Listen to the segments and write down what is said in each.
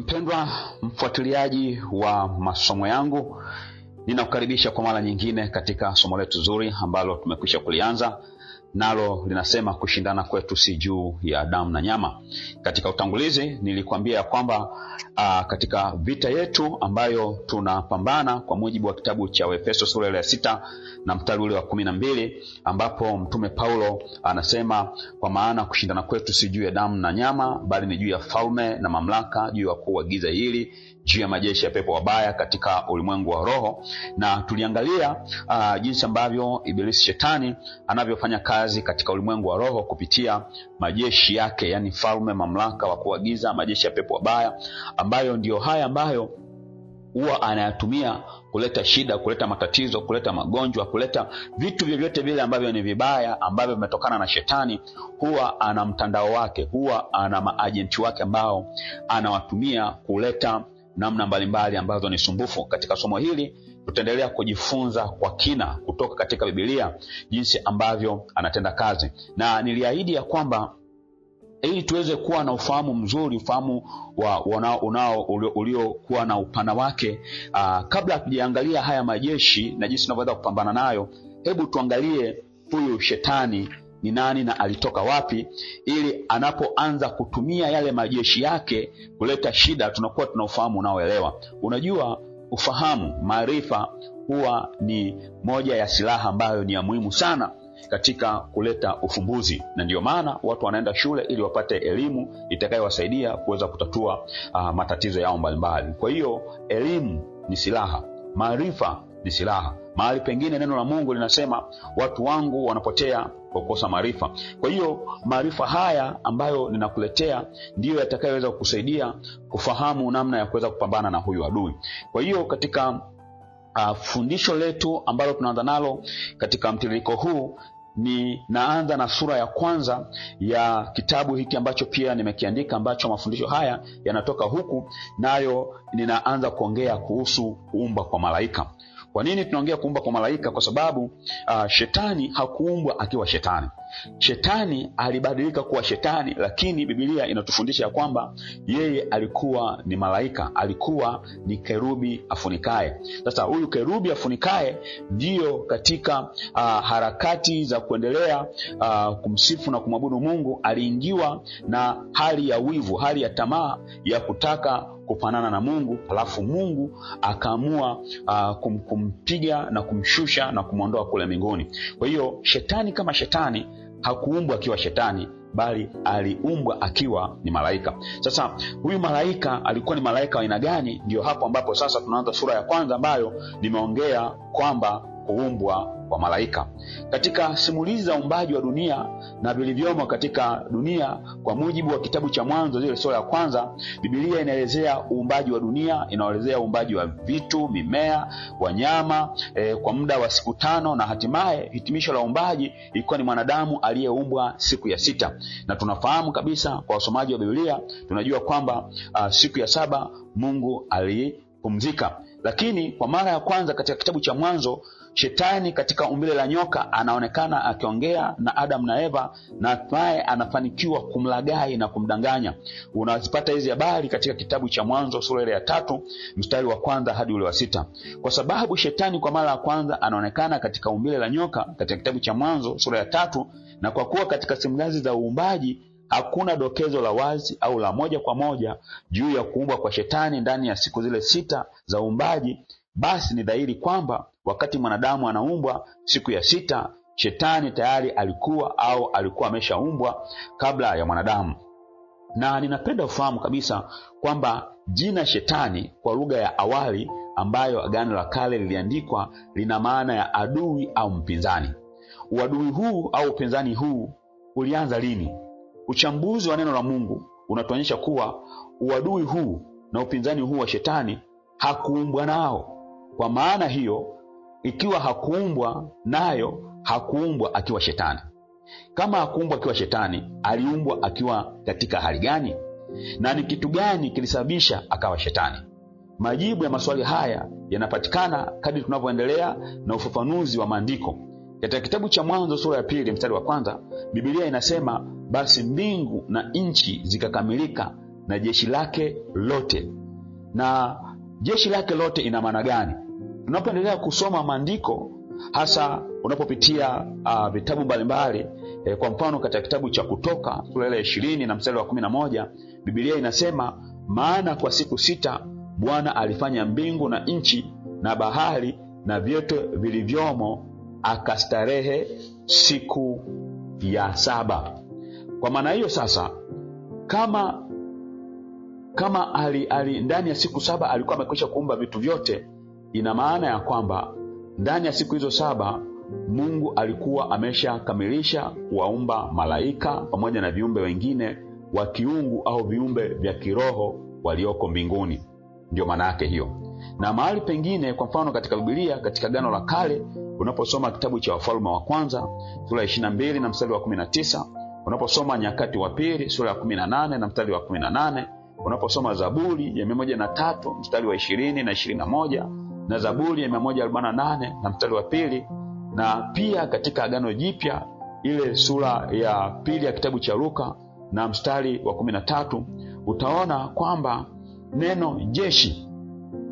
Mpendwa mfuatiliaji wa masomo yangu, ninakukaribisha kwa mara nyingine katika somo letu zuri ambalo tumekwisha kulianza, nalo linasema kushindana kwetu si juu ya damu na nyama. Katika utangulizi nilikwambia kwamba katika vita yetu ambayo tunapambana kwa mujibu wa kitabu cha Efeso sura ya 6 na mstari ule wa 12, ambapo mtume Paulo anasema, kwa maana kushindana kwetu si juu ya damu na nyama, bali ni juu ya falme na mamlaka, juu ya wakuu wa giza hili, juu ya majeshi ya pepo wabaya katika ulimwengu wa roho. Na tuliangalia jinsi ambavyo ibilisi shetani anavyofanya kazi katika ulimwengu wa roho kupitia majeshi yake, yani falme, mamlaka, wakuu wa giza, majeshi ya pepo wabaya, ambayo ndio haya ambayo huwa anayatumia kuleta shida, kuleta matatizo, kuleta magonjwa, kuleta vitu vyovyote vile ambavyo ni vibaya, ambavyo vimetokana na shetani. Huwa ana mtandao wake, huwa ana maagenti wake ambao anawatumia kuleta namna mbalimbali ambazo ni sumbufu. Katika somo hili tutaendelea kujifunza kwa kina kutoka katika Biblia jinsi ambavyo anatenda kazi, na niliahidi ya kwamba ili tuweze kuwa na ufahamu mzuri, ufahamu uliokuwa na upana wake, kabla tujaangalia haya majeshi na jinsi tunavyoweza kupambana nayo, hebu tuangalie huyu shetani ni nani na alitoka wapi, ili anapoanza kutumia yale majeshi yake kuleta shida tunakuwa tuna ufahamu unaoelewa. Unajua, ufahamu, maarifa huwa ni moja ya silaha ambayo ni ya muhimu sana katika kuleta ufumbuzi, na ndio maana watu wanaenda shule ili wapate elimu itakayowasaidia kuweza kutatua matatizo yao mbalimbali. Kwa hiyo elimu ni silaha, maarifa ni silaha. Mahali pengine neno la Mungu linasema watu wangu wanapotea kwa kukosa maarifa. Kwa hiyo maarifa haya ambayo ninakuletea ndiyo yatakayoweza kukusaidia kufahamu namna ya kuweza kupambana na huyu adui. Kwa hiyo katika fundisho letu ambalo tunaanza nalo katika mtiririko huu, ni naanza na sura ya kwanza ya kitabu hiki ambacho pia nimekiandika, ambacho mafundisho haya yanatoka huku, nayo ninaanza kuongea kuhusu kuumba kwa malaika. Kwa nini tunaongea kuumba kwa malaika? Kwa sababu shetani hakuumbwa akiwa shetani. Shetani alibadilika kuwa shetani, lakini Biblia inatufundisha ya kwamba yeye alikuwa ni malaika, alikuwa ni kerubi afunikaye. Sasa huyu kerubi afunikaye ndiyo katika harakati za kuendelea kumsifu na kumwabudu Mungu aliingiwa na hali ya wivu, hali ya tamaa ya kutaka kufanana na Mungu, alafu Mungu akaamua kumpiga na kumshusha na kumuondoa kule mbinguni. Kwa hiyo shetani kama shetani hakuumbwa akiwa shetani, bali aliumbwa akiwa ni malaika. Sasa huyu malaika alikuwa ni malaika wa aina gani? Ndio hapo ambapo sasa tunaanza sura ya kwanza ambayo nimeongea kwamba kuumbwa kwa malaika. Katika simulizi za uumbaji wa dunia na vilivyomo katika dunia, kwa mujibu wa kitabu cha Mwanzo zile sura ya kwanza, Biblia inaelezea uumbaji wa dunia, inaelezea uumbaji wa vitu, mimea, wanyama kwa muda wa siku 5, na hatimaye hitimisho la uumbaji ilikuwa ni mwanadamu aliyeumbwa siku ya 6. Na tunafahamu kabisa kwa wasomaji wa Biblia, tunajua kwamba siku ya 7 Mungu alipumzika. Lakini kwa mara ya kwanza katika kitabu cha Mwanzo, shetani katika umbile la nyoka anaonekana akiongea na Adam na Eva, na hatimaye anafanikiwa kumlaghai na kumdanganya. Unazipata hizi habari katika kitabu cha Mwanzo sura ya 3 mstari wa 1 hadi ule wa 6. Kwa sababu shetani kwa mara ya kwanza anaonekana katika umbile la nyoka katika kitabu cha Mwanzo sura ya 3, na kwa kuwa katika simulizi za uumbaji hakuna dokezo la wazi au la moja kwa moja juu ya kuumbwa kwa shetani ndani ya siku zile 6 za uumbaji, basi ni dhahiri kwamba wakati mwanadamu anaumbwa siku ya 6, shetani tayari alikuwa ameshaumbwa kabla ya mwanadamu. Na ninapenda ufahamu kabisa kwamba jina shetani kwa lugha ya awali ambayo Agano la Kale liliandikwa lina maana ya adui au mpinzani. Uadui huu au upinzani huu ulianza lini? Uchambuzi wa neno la Mungu unatuonyesha kuwa uadui huu na upinzani huu wa shetani hakuumbwa nao. Kwa maana hiyo, ikiwa hakuumbwa nayo, hakuumbwa akiwa shetani. Kama hakuumbwa akiwa shetani, aliumbwa akiwa katika hali gani? Na ni kitu gani kilisababisha akawa shetani? Majibu ya maswali haya yanapatikana kadri tunavyoendelea na ufafanuzi wa maandiko. Katika kitabu cha Mwanzo sura ya 2 mstari wa 1, Biblia inasema, basi mbingu na nchi zikakamilika na jeshi lake lote. Na jeshi lake lote ina maana gani? Tunapoendelea kusoma maandiko, hasa unapopitia vitabu mbalimbali, kwa mfano katika kitabu cha Kutoka sura ya 20 na mstari wa 11, Biblia inasema, maana kwa siku 6 Bwana alifanya mbingu na nchi na bahari na vyote vilivyomo, akastarehe siku ya 7. Kwa maana hiyo sasa, kama ndani ya siku 7 alikuwa amekwisha kuumba vitu vyote, ina maana ya kwamba ndani ya siku hizo 7 Mungu alikuwa ameshakamilisha kuwaumba malaika pamoja na viumbe wengine wa kiungu au viumbe vya kiroho walioko mbinguni. Ndio maana yake hiyo. Na mahali pengine, kwa mfano katika Biblia, katika Agano la Kale, unaposoma kitabu cha Wafalme wa Kwanza sura ya 22 na mstari wa 19, unaposoma Nyakati wa Pili sura ya 18 na mstari wa 18, unaposoma Zaburi ya 103 mstari wa 20 na 21, na Zaburi ya 148 na mstari wa 2, na pia katika Agano Jipya ile sura ya 2 ya kitabu cha Luka na mstari wa 13, utaona kwamba neno jeshi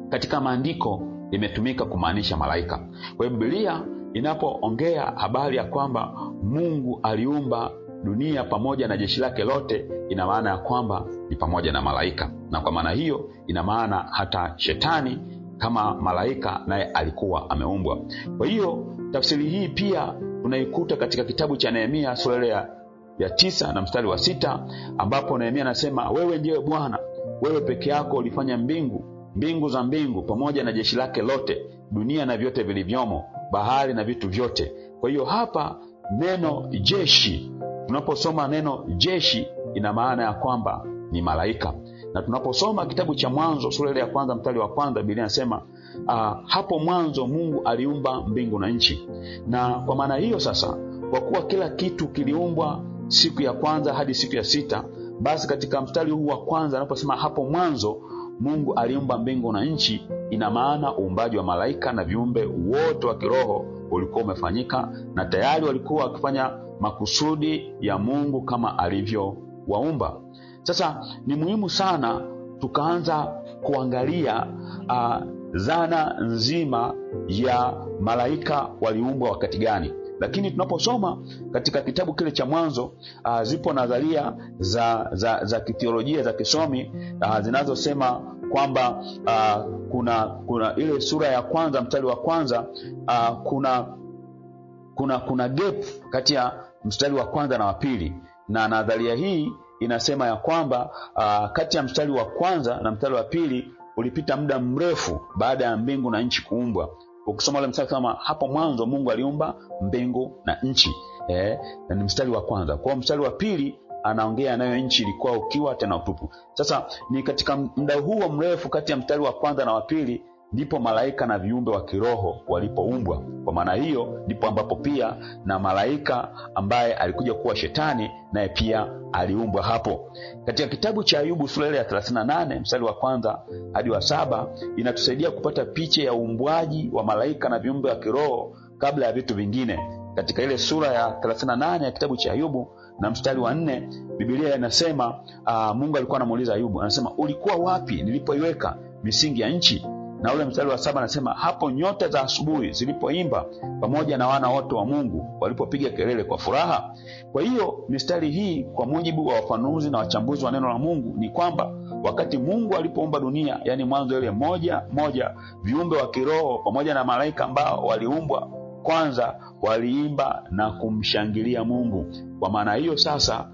katika maandiko limetumika kumaanisha malaika. Kwa hiyo Biblia inapoongea habari ya kwamba Mungu aliumba dunia pamoja na jeshi lake lote, ina maana ya kwamba ni pamoja na malaika. Na kwa maana hiyo ina maana hata shetani kama malaika naye alikuwa ameumbwa. Kwa hiyo tafsiri hii pia unaikuta katika kitabu cha Nehemia sura ya 9 na mstari wa 6, ambapo Nehemia anasema, wewe ndiye Bwana, wewe peke yako ulifanya mbingu za mbingu pamoja na jeshi lake lote, dunia na vyote vilivyomo, bahari na vitu vyote. Kwa hiyo hapa neno jeshi, tunaposoma neno jeshi, ina maana ya kwamba ni malaika. Na tunaposoma kitabu cha Mwanzo sura ya 1 mstari wa 1, Biblia inasema hapo mwanzo Mungu aliumba mbingu na nchi. Na kwa maana hiyo sasa, kwa kuwa kila kitu kiliumbwa siku ya kwanza hadi siku ya 6, basi katika mstari huu wa kwanza anaposema hapo mwanzo Mungu aliumba mbingu na nchi, ina maana uumbaji wa malaika na viumbe wote wa kiroho ulikuwa umefanyika, na tayari walikuwa wakifanya makusudi ya Mungu kama alivyowaumba. Sasa ni muhimu sana tukaanza kuangalia zana nzima ya malaika waliumbwa wakati gani. Lakini tunaposoma katika kitabu kile cha Mwanzo, zipo nadharia za kitheolojia za kisomi zinazosema kwamba kuna ile sura ya kwanza mstari wa kwanza, kuna gap kati ya mstari wa kwanza na wa pili, na nadharia hii inasema ya kwamba kati ya mstari wa kwanza na mstari wa pili ulipita muda mrefu baada ya mbingu na nchi kuumbwa. Ukisoma ile mstari kama hapo mwanzo Mungu aliumba mbingu na nchi, na ni mstari wa kwanza. Kwa mstari wa pili anaongea nayo nchi ilikuwa ukiwa tena utupu. Sasa ni katika muda huo mrefu kati ya mstari wa kwanza na wa pili ndipo malaika na viumbe wa kiroho walipoumbwa. Kwa maana hiyo ndipo ambapo pia na malaika ambaye alikuja kuwa shetani naye pia aliumbwa hapo. Katika kitabu cha Ayubu sura ya 38 mstari wa kwanza hadi wa 7 inatusaidia kupata picha ya uumbwaji wa malaika na viumbe wa kiroho kabla ya vitu vingine. Katika ile sura ya 38 ya kitabu cha Ayubu na mstari wa 4, Biblia inasema Mungu alikuwa anamuuliza Ayubu, anasema, ulikuwa wapi nilipoiweka misingi ya nchi? Na ule mstari wa 7 anasema, hapo nyota za asubuhi zilipoimba pamoja na wana wote wa Mungu walipopiga kelele kwa furaha. Kwa hiyo mistari hii, kwa mujibu wa wafanuzi na wachambuzi wa neno la Mungu, ni kwamba wakati Mungu alipoumba dunia, yani Mwanzo ile moja, viumbe wa kiroho pamoja na malaika ambao waliumbwa kwanza waliimba na kumshangilia Mungu. Kwa maana hiyo sasa,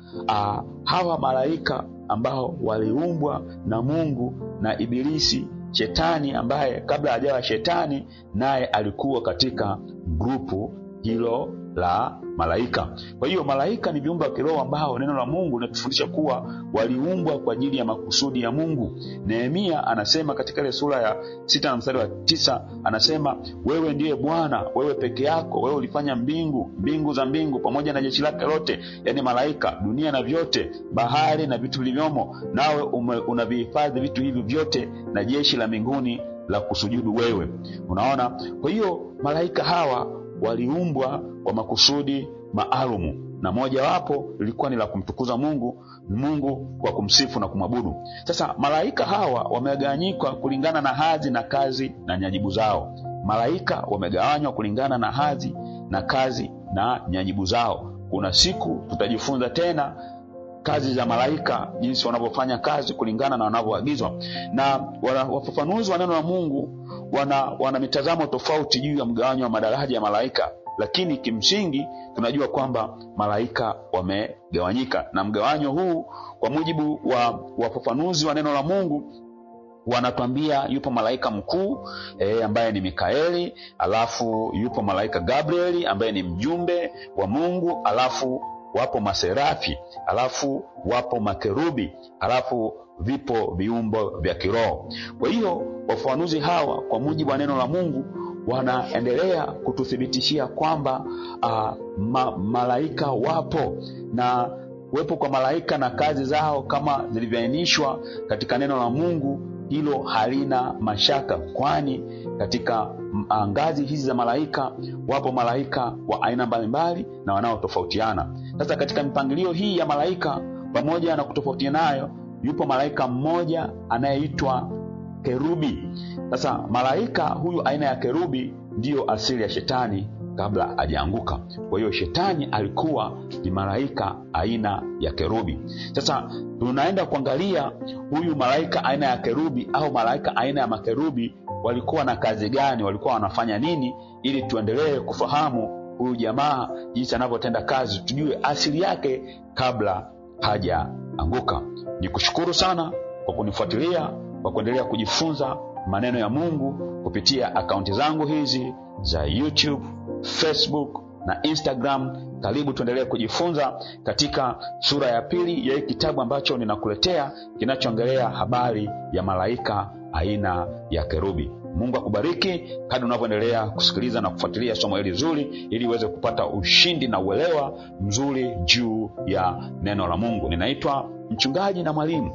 hawa malaika ambao waliumbwa na Mungu na Ibilisi, shetani ambaye kabla hajawa shetani naye alikuwa katika grupu hilo la malaika. Kwa hiyo malaika ni viumbe wa kiroho ambao neno la Mungu linatufundisha kuwa waliumbwa kwa ajili ya makusudi ya Mungu. Nehemia anasema katika ile sura ya 6 na mstari wa 9, anasema, wewe ndiye Bwana, wewe peke yako, wewe ulifanya mbingu za mbingu pamoja na jeshi lake lote, yani malaika, dunia na vyote, bahari na vitu vilivyomo, nawe unavihifadhi vitu hivi vyote na jeshi la mbinguni la kusujudu wewe. Unaona? Kwa hiyo malaika hawa waliumbwa kwa makusudi maalumu, na moja wapo lilikuwa ni la kumtukuza Mungu, Mungu kwa kumsifu na kumwabudu. Sasa malaika hawa wamegawanyika kulingana na hadhi na kazi na nyajibu zao. Malaika wamegawanywa kulingana na hadhi na kazi na nyajibu zao. Kuna siku tutajifunza tena kazi za malaika, jinsi wanavyofanya kazi kulingana na wanavyoagizwa. Na wafafanuzi wa neno la Mungu wana mitazamo tofauti juu ya mgawanyo wa madaraja ya malaika, lakini kimsingi tunajua kwamba malaika wamegawanyika. Na mgawanyo huu kwa mujibu wa wafafanuzi wa neno la Mungu wanatuambia yupo malaika mkuu ambaye ni Mikaeli, alafu yupo malaika Gabrieli ambaye ni mjumbe wa Mungu, alafu wapo maserafi, alafu wapo makerubi, alafu vipo viumbo vya kiroho. Kwa hiyo wafafanuzi hawa kwa mujibu wa neno la Mungu wanaendelea kututhibitishia kwamba malaika wapo, na uwepo kwa malaika na kazi zao kama zilivyoainishwa katika neno la Mungu, hilo halina mashaka, kwani katika ngazi hizi za malaika wapo malaika wa aina mbalimbali na wanaotofautiana. Sasa katika mipangilio hii ya malaika, pamoja na kutofautiana nayo, yupo malaika mmoja anayeitwa kerubi. Sasa malaika huyu aina ya kerubi ndiyo asili ya shetani kabla hajaanguka. Kwa hiyo shetani alikuwa ni malaika aina ya kerubi. Sasa tunaenda kuangalia huyu malaika aina ya kerubi au malaika aina ya makerubi walikuwa na kazi gani, walikuwa wanafanya nini, ili tuendelee kufahamu huyu jamaa jinsi anavyotenda kazi, tujue asili yake kabla hajaanguka. Nikushukuru sana kwa kunifuatilia, kwa kuendelea kujifunza maneno ya Mungu kupitia akaunti zangu hizi za YouTube, Facebook na Instagram. Karibu tuendelee kujifunza katika sura ya pili ya hii kitabu ambacho ninakuletea, kinachoongelea habari ya malaika aina ya kerubi. Mungu akubariki kadri unavyoendelea kusikiliza na kufuatilia somo hili zuri, ili uweze kupata ushindi na uelewa mzuri juu ya neno la Mungu. Ninaitwa mchungaji na mwalimu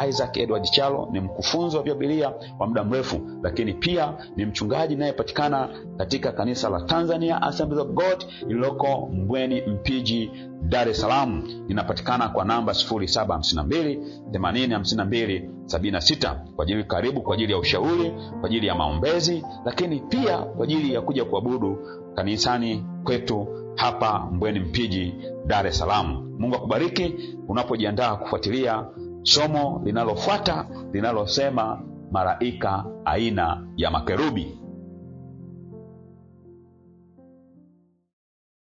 Isaac Edward Chalo, ni mkufunzi wa Biblia wa muda mrefu, lakini pia ni mchungaji nayepatikana katika kanisa la Tanzania Assemblies of God lililoko Mbweni Mpiji, Dar es Salaam. Ninapatikana kwa namba 0752 8052 76 kwa ajili karibu kwa ajili ya ushauri, kwa ajili ya maombezi, lakini pia kwa ajili ya kuja kuabudu kanisani kwetu hapa Mbweni Mpiji, Dar es Salaam. Mungu akubariki unapojiandaa kufuatilia somo linalofuata linalosema malaika aina ya makerubi.